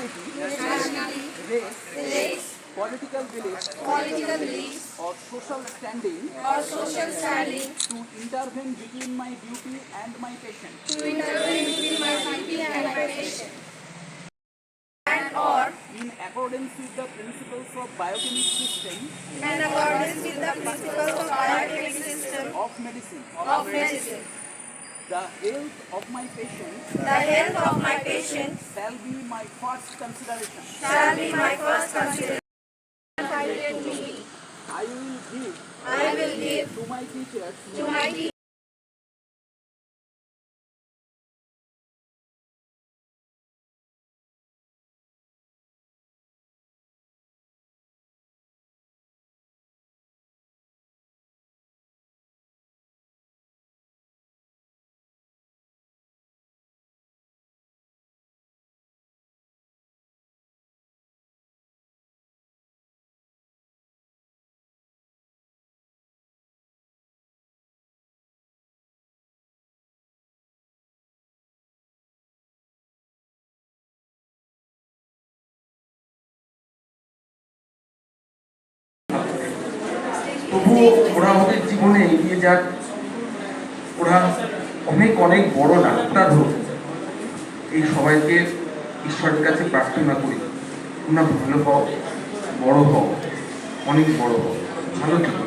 nationality, race, political beliefs, or social standing, to intervene between my duty and my patient, in accordance with the principles of biochemic system of medicine. The health of my patient shall be my first consideration. I will give to my teachers তবু ওরা ওদের জীবনে এগিয়ে যাক, ওরা অনেক অনেক বড় ডাক্তার হোক, এই সবাইকে ঈশ্বরের কাছে প্রার্থনা করি তোমরা ভালো হও, বড় হও, অনেক বড় হও, ভালো থাকো।